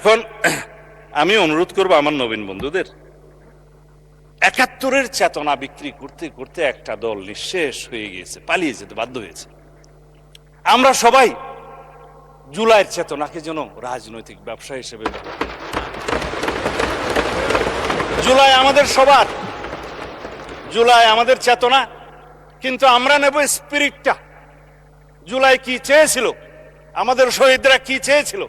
এখন আমি অনুরোধ করব আমার নবীন বন্ধুদের, ৭১-এর চেতনা বিক্রি করতে করতে একটা দল নিঃশেষ হয়ে গিয়েছে, পালিয়ে যেতে বাধ্য হয়েছে। আমরা সবাই জুলাইয়ের চেতনাকে যেন রাজনৈতিক ব্যবসা হিসেবে, জুলাই আমাদের সবার, জুলাই আমাদের চেতনা, কিন্তু আমরা নেব স্পিরিটটা। জুলাই কি চেয়েছিল, আমাদের শহীদরা কি চেয়েছিল,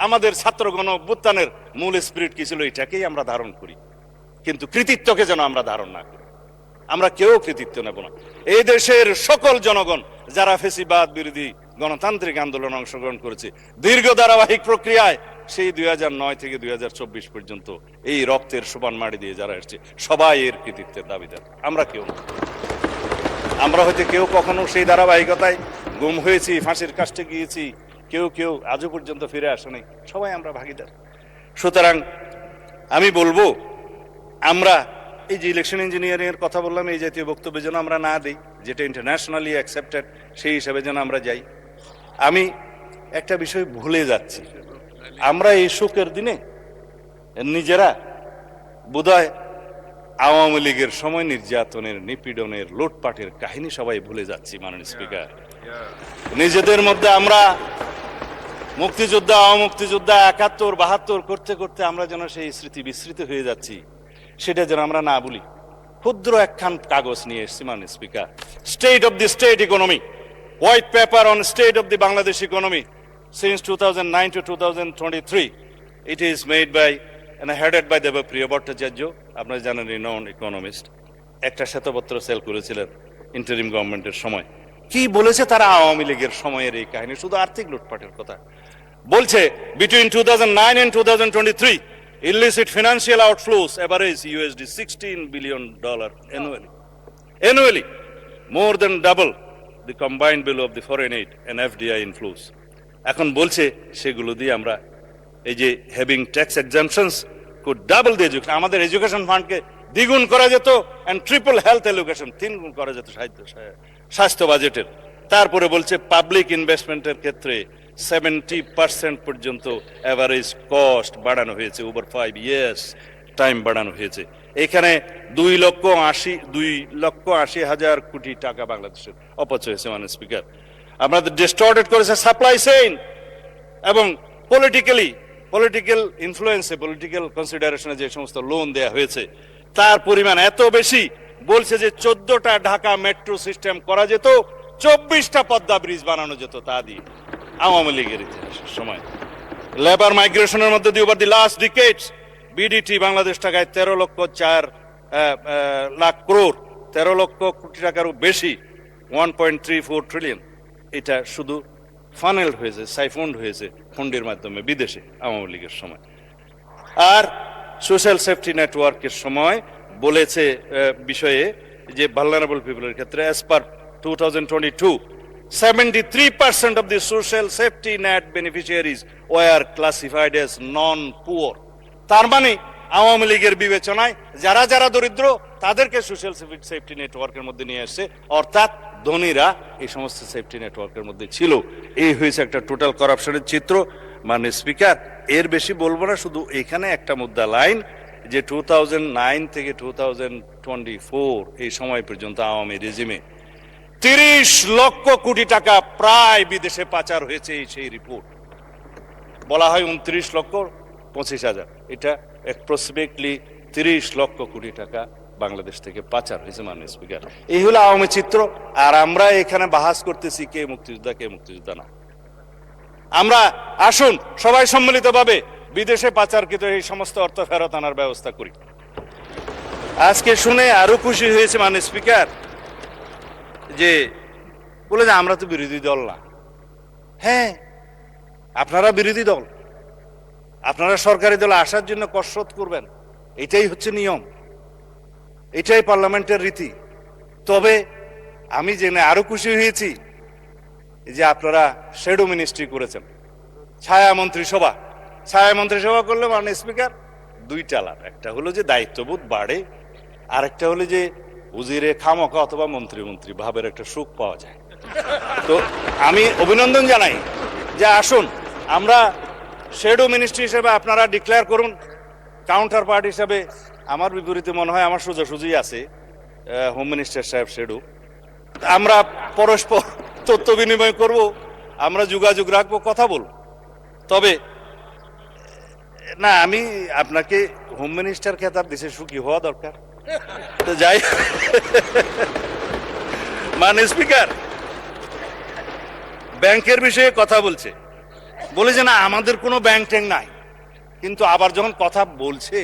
আমাদের ছাত্রগণ অভ্যুত্থানের মূল স্পিরিট কি ছিল, এটাকেই আমরা ধারণ করি। কিন্তু কৃতিত্বকে যেন আমরা ধারণ না করি। আমরা কেউ কৃতিত্ব নেব না। এই দেশের সকল জনগণ যারা ফেসিবাদ বিরোধী গণতান্ত্রিক আন্দোলনে অংশগ্রহণ করেছে দীর্ঘ ধারাবাহিক প্রক্রিয়ায়, সেই 2009 থেকে 2024 পর্যন্ত এই রক্তের সমান মাটি দিয়ে যারা এসেছে, সবাই এর কৃতিত্বের দাবিদার। আমরা কেউ, আমরা হয়তো কেউ কখনো সেই ধারাবাহিকতায় গুম হয়েছি, ফাঁসির কাস্টে গিয়েছি, কেউ কেউ আজও পর্যন্ত ফিরে আসেনি, সবাই আমরা ভাগিদার। সুতরাং আমি বলবো, আমরা এই যে ইলেকশন ইঞ্জিনিয়ারিং এর কথা বললাম, এই জাতীয় বক্তব্য যেন আমরা না দিই, যেটা ইন্টারন্যাশনালি অ্যাকসেপ্টেড, সেই হিসাবে যেন আমরা যাই। আমি একটা বিষয় ভুলে যাচ্ছি, আমরা এই শোকের দিনে নিজেরা বোধহয় আওয়ামী লীগের সময় নির্যাতনের, নিপীড়নের, লুটপাটের কাহিনী সবাই ভুলে যাচ্ছি। মাননীয় স্পিকার, নিজেদের মধ্যে আমরা মুক্তিযোদ্ধা, অমুক্তিযোদ্ধা, ৭১-৭২ করতে করতে আমরা যেন সেই স্মৃতি বিস্মৃত হয়ে যাচ্ছি, সেটা যেন আমরা না বলি। ক্ষুদ্র একখান কাগজ নিয়ে এসেছি মাননীয় speaker, state of the state economy, white paper on state of the Bangladesh economy since 2009 to 2023. It is made by and headed by Debapriya Bhattacharya, আপনারা জানেন, রিনাউন্ড ইকোনমিস্ট। একটা শ্বেতপত্র সেল করেছিলেন ইন্টারিম গভর্নমেন্টের সময়। কি বলেছে তারা আওয়ামী লীগের সময়ের এই কাহিনী, শুধু আর্থিক লুটপাটের কথা বলছে। Between 2009 and 2023 illicit financial outflows average $16 billion annually, more than double the combined bill of the foreign aid and FDI inflows. এখন বলছে সেগুলো দিয়ে আমরা এই যে having tax exemptions could double the education, আমাদের এডুকেশন ফান্ডকে দ্বিগুণ করা যেত, and triple health allocation, 3 গুণ করা যেত স্বাস্থ্য বাজেটের। তারপরে বলছে পাবলিক ইনভেস্টমেন্টের ক্ষেত্রে 70% পর্যন্ত অ্যাভারেজ কস্ট বাড়ানো হয়েছে, ওভার 5 years টাইম বাড়ানো হয়েছে। এখানে 2,80,000 কোটি টাকা বাংলাদেশের অপচয় হয়েছে মাননীয় স্পিকার। আমাদের ডিস্টর্টেড করেছে সাপ্লাই চেইন, এবং পলিটিক্যাল ইনফ্লুয়েন্সে, পলিটিক্যাল কনসিডারেশনে যে সমস্ত লোন দেয়া হয়েছে তার পরিমাণ এত বেশি, বলছে যে 14টা ঢাকা মেট্রো সিস্টেম করা যেত, 24টা পদ্মা ব্রিজ বানানো যেত তা দিয়ে আওয়ামী লীগের ইতিহাসের সময়। লেবার মাইগ্রেশনের মধ্যে দিয়ে over the last ডিকেডস BDT Bangladesh টাকায় 13 লাখ করোড়, 13 লক্ষ কোটি টাকারও বেশি, 1.34 ট্রিলিয়ন, এটা শুধু ফানেলড হয়েছে, সাইফন্ড হয়েছে ফন্ডের মাধ্যমে বিদেশে আওয়ামী লীগের সময়। আর সোশ্যাল সেফটি নেটওয়ার্কের সময় বলেছে বিষয়ে যে ভালনারেবল পিপলের ক্ষেত্রে as per 2022 73% of the social safety net beneficiaries were classified as non-poor. তার মানে আওয়ামী লীগের বিবেচনায় যারা যারা দরিদ্র তাদেরকে সোশ্যাল সেফটি নেটওয়ার্কের মধ্যে নিয়ে আসছে, অর্থাৎ ধনীরা এই সমস্ত সেফটি নেটওয়ার্কের মধ্যে ছিল। এই হয়েছে একটা টোটাল করাপশনের চিত্র। মাননীয় স্পিকার, এর বেশি বলবো না, শুধু এখানে একটা মুদ্রা লাইন যে 2009 থেকে 2024 এই সময় পর্যন্ত আওয়ামী রেজিমে 30 লক্ষ কোটি টাকা প্রায় বিদেশে পাচার হয়েছে। সেই রিপোর্ট বলা হয় 29,25,000, এটা অ্যাপ্রক্সিমেটলি 30 লক্ষ কোটি টাকা বাংলাদেশ থেকে পাচার হয়েছে মাননীয় স্পিকার। এই হলো আওয়ামী চিত্র। আর আমরা এখানে বাহাস করতেছি কে মুক্তিযোদ্ধা কে মুক্তিযোদ্ধা না। আমরা আসুন সবাই সম্মিলিতভাবে বিদেশে পাচারকৃত এই সমস্ত অর্থ ফেরত আনার ব্যবস্থা করি। আজকে শুনে আরো খুশি হয়েছে মাননীয় স্পিকার যে বলে যে আমরা তো বিরোধী দল না। হ্যাঁ, আপনারা বিরোধী দল, আপনারা সরকারি দলে আসার জন্য কসরত করবেন, এটাই হচ্ছে নিয়ম, এটাই পার্লামেন্টের রীতি। তবে আমি জেনে আরো খুশি হয়েছি যে আপনারা শ্যাডো মিনিস্ট্রি করেছেন, ছায়া মন্ত্রিসভা করলে মাননীয় স্পিকার 2টা লাভ। একটা হলো যে দায়িত্ববোধ বাড়ে, আর একটা হলো যে উজিরে খামকা অথবা মন্ত্রী ভাবের একটা সুখ পাওয়া যায়। তো আমি অভিনন্দন জানাই যে আসুন আমরা শ্যাডো মিনিস্ট্রি হিসেবে আপনারা ডিক্লেয়ার করুন, কাউন্টার পার্ট হিসেবে আমার বিপরীতে মনে হয় আমার সোজাসুজি আছে হোম মিনিস্টার সাহেব শ্যাডো। আমরা পরস্পর তথ্য বিনিময় করব, আমরা যোগাযোগ রাখবো, কথা বলবো। তবে না, আমি আপনাকে হোম মিনিস্টার খেতাব দিছে, সুখী হওয়া দরকার। তো যাই, মানে স্পিকার ব্যাংকের বিষয়ে কথা বলছে, বলে যে না আমাদের কোনো ব্যাংক ট্যাঙ্ক নাই, কিন্তু আবার যখন কথা বলছে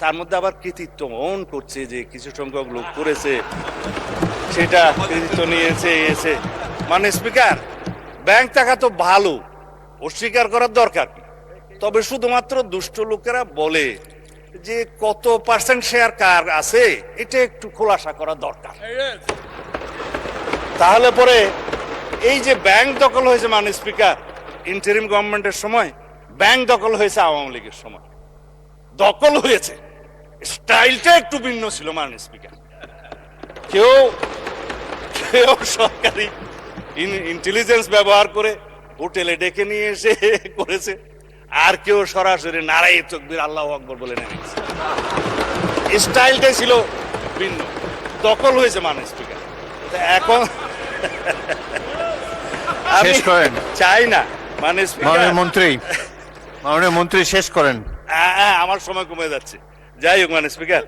তার মধ্যে আবার কৃতিত্ব অন করছে যে কিছু সংখ্যক লোক করেছে, সেটা কৃতিত্ব নিয়েছে এসে। মানে স্পিকার ব্যাংক টাকা তো ভালো, অস্বীকার করার দরকার, তবে শুধুমাত্র দুষ্ট লোকেরা বলে যে কত পার্সেন্ট শেয়ার কার আছে এটা একটু খোলাসা করা দরকার। তাহলে পরে এই যে ব্যাংক দখল হয়েছে, মানে স্পিকার ইন্টারিম গভর্নমেন্টের সময় ব্যাংক দখল হয়েছে আওয়ামী লীগের সময়, দখল হয়েছে, স্টাইলটা একটু ভিন্ন ছিল। মানে স্পিকার কেউ কেউ সরকারি ইন্টেলিজেন্স ব্যবহার করে হোটেলে ডেকে নিয়ে এসে করেছে, আর কেউ সরাসরি নারাই তকবীর আল্লাহু আকবার বলে নেমে গেছে। স্টাইলটাই ছিল ভিন্ন, দখল হয়েছে। মানে স্পিকার এখন শেষ করেন, চাই না মানে মাননীয় মন্ত্রী শেষ করেন। আমার সময় কমে যাচ্ছে। যাই হোক, মানে স্পিকার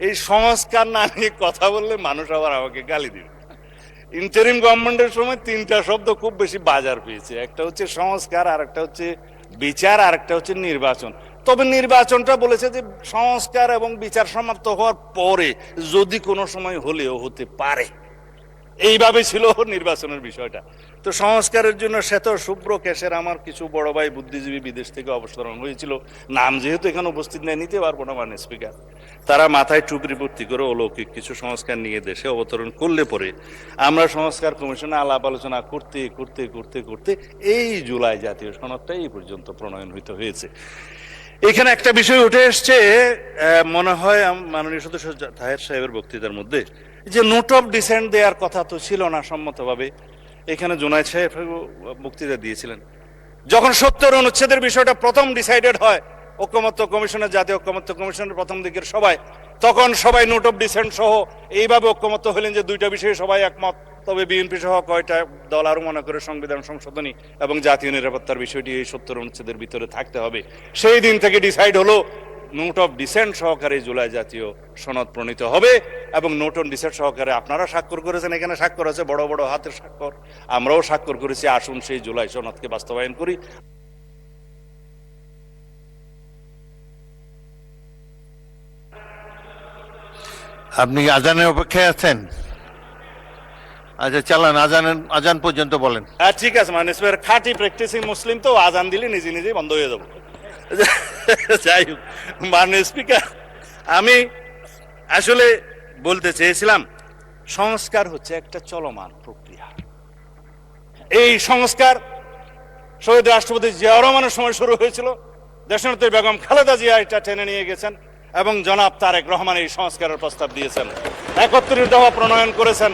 এই সংস্কার না নিয়ে কথা বললে মানুষ আবার আমাকে গালি দিবে। ইন্টারিম গভর্নমেন্টের সময় তিনটা শব্দ খুব বেশি বাজার পেয়েছে, একটা হচ্ছে সংস্কার, আর একটা হচ্ছে বিচার, আর একটা হচ্ছে নির্বাচন। তবে নির্বাচনটা বলেছে যে সংস্কার এবং বিচার সমাপ্ত হওয়ার পরে যদি কোনো সময় হলেও হতে পারে, এইভাবে ছিল নির্বাচনের বিষয়টা। তো সংস্কারের জন্য শ্বেত শুভ্র কেশের আমার কিছু বড় ভাই বুদ্ধিজীবী বিদেশ থেকে অবতরণ হয়েছিল, নাম যেহেতু এখানে উপস্থিত নেই নিতে পারবো না মানে স্পিকার। তারা মাথায় টুকরি ভর্তি করে অলৌকিক কিছু সংস্কার নিয়ে দেশে অবতরণ করলে পরে আমরা সংস্কার কমিশনে আলাপ আলোচনা করতে করতে করতে করতে এই জুলাই জাতীয় সনদটা এই পর্যন্ত প্রণয়ন হয়েছে। এখানে একটা বিষয় উঠে এসছে, মনে হয় মাননীয় সদস্য তাহের সাহেবের বক্তৃতার মধ্যে, যে নোট অফ ডিসেন্ট দেওয়ার কথা তো ছিল না সম্মতভাবে। এখানে জুনায়েদ সাহেব বক্তৃতা দিয়েছিলেন, যখন 70 অনুচ্ছেদের বিষয়টা প্রথম ডিসাইডেড হয় ঐকমত্য কমিশনের, জাতীয় ঐকমত্য কমিশনের প্রথম দিকের সবাই, তখন সবাই নোট অফ ডিসেন্ট সহ এইভাবে ঐকমত্য হলেন যে দুইটা বিষয়ে সবাই একমত। তবে বিএনপি সহ কয়টা দল আরো মনে করে সংবিধান সংশোধনী এবং জাতীয় নিরাপত্তার বিষয়টি এই 70 অনুচ্ছেদের ভিতরে থাকতে হবে। সেই দিন থেকে ডিসাইড হলো নোট অফ ডিসেন্ট সহকারে জুলাই জাতীয় সনদ প্রণীত হবে, এবং নোট অফ ডিসেন্ট সহকারে আপনারা স্বাক্ষর করেছেন, এখানে স্বাক্ষর আছে বড় বড় হাতের স্বাক্ষর, আমরাও স্বাক্ষর করেছি। আসুন সেই জুলাই সনদকে বাস্তবায়ন করি। আপনি আজানের অপেক্ষায় আছেন? আচ্ছা চালান, আজান পর্যন্ত বলেন। ঠিক আছে, মানে খাঁটি প্র্যাকটিসিং মুসলিম তো আজান দিলে নিজে নিজেই বন্ধ হয়ে যাবো। যাই হোক, মাননীয় স্পিকার আমি আসলে বলতে চেয়েছিলাম সংস্কার হচ্ছে একটা চলমান প্রক্রিয়া। এই সংস্কার শহীদ রাষ্ট্রপতি জিয়াউর রহমানের সময় শুরু হয়েছিল, দেশনেত্রী বেগম খালেদা জিয়া এটা টেনে নিয়ে গেছেন, এবং জনাব তারেক রহমান এই সংস্কারের প্রস্তাব দিয়েছেন, 31 দফা প্রণয়ন করেছেন।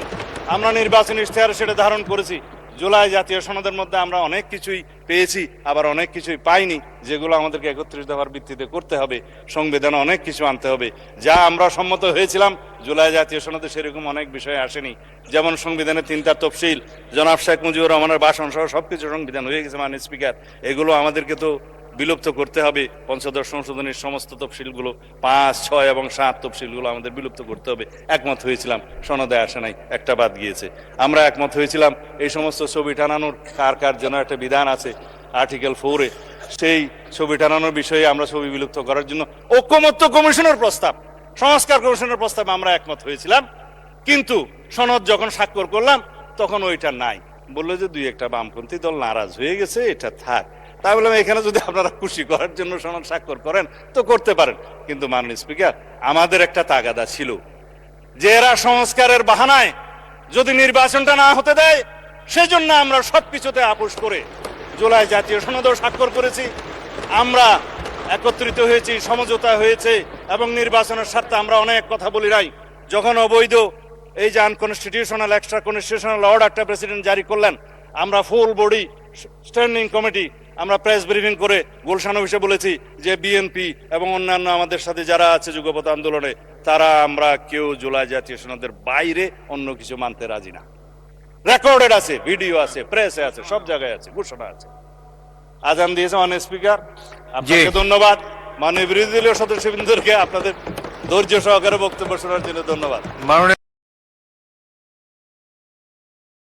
আমরা নির্বাচনী ইশতেহারে সেটা ধারণ করেছি। জুলাই জাতীয় সনদের মধ্যে আমরা অনেক কিছুই পেয়েছি, আবার অনেক কিছুই পাইনি, যেগুলো আমাদেরকে 31 দফার ভিত্তিতে করতে হবে। সংবিধানে অনেক কিছু আনতে হবে, যা আমরা সম্মত হয়েছিলাম জুলাই জাতীয় সনদে সেরকম অনেক বিষয় আসেনি। যেমন সংবিধানে 3টা তফসিল, জনাব শেখ মুজিবুর রহমানের ভাষণ সহ সবকিছু সংবিধান হয়ে গেছে মাননীয় স্পিকার। এগুলো আমাদেরকে তো বিলুপ্ত করতে হবে। পঞ্চদশ সংশোধনীর সমস্ত তফসিলগুলো 5, 6 এবং 7 তফসিলগুলো আমাদের বিলুপ্ত করতে হবে। একমত হয়েছিলাম, সনদে আসে নাই, একটা বাদ গিয়েছে। আমরা একমত হয়েছিলাম এই সমস্ত ছবি টানানোর কার কার যেন একটা বিধান আছে আর্টিকেল 4-এ, সেই ছবি টানানোর বিষয়ে আমরা ছবি বিলুপ্ত করার জন্য ঐকমত্য কমিশনের প্রস্তাব, সংস্কার কমিশনের প্রস্তাবে আমরা একমত হয়েছিলাম। কিন্তু সনদ যখন স্বাক্ষর করলাম তখন ওইটা নাই, বললো যে 2-1টা বামপন্থী দল নারাজ হয়ে গেছে, এটা থাক। তাই বললাম এখানে যদি আপনারা খুশি করার জন্য সনদ স্বাক্ষর করেন তো করতে পারেন, কিন্তু মাননীয় স্পিকার আমাদের একটা তাগাদা ছিল যে এরা সংস্কারের বাহানায় যদি নির্বাচনটা না হতে দেয়, সেজন্য আমরা সবকিছুতে আপোষ করে জুলাই জাতীয় সনদও স্বাক্ষর করেছি। আমরা একত্রিত হয়েছি, সমঝোতা হয়েছে, এবং নির্বাচনের স্বার্থে আমরা অনেক কথা বলি নাই। যখন অবৈধ এই যে আনকনস্টিটিউশনাল এক্সট্রা কনস্টিটিউশনাল অর্ডারটা প্রেসিডেন্ট জারি করলেন, আমরা ফুল বডি স্ট্যান্ডিং কমিটি আমরা প্রেস ব্রিফিং করে গুলশান অফিসে বলেছি যে বিএনপি এবং অন্যান্য আমাদের সাথে যারা আছে যুগপৎ আন্দোলনে তারা আমরা কেউ জুলাই জাতীয় সনদের বাইরে অন্য কিছু মানতে রাজি না। রেকর্ডেড আছে, ভিডিও আছে, প্রেসে আছে, সব জায়গায় আছে, ঘোষণা আছে। আজান দিয়েছে মাননীয় স্পিকার, আপনাকে ধন্যবাদ। মাননীয় বিরোধী দলীয় সদস্যবৃন্দকে আপনাদের ধৈর্য সহকারে বক্তব্য শোনার জন্য ধন্যবাদ। মাননীয়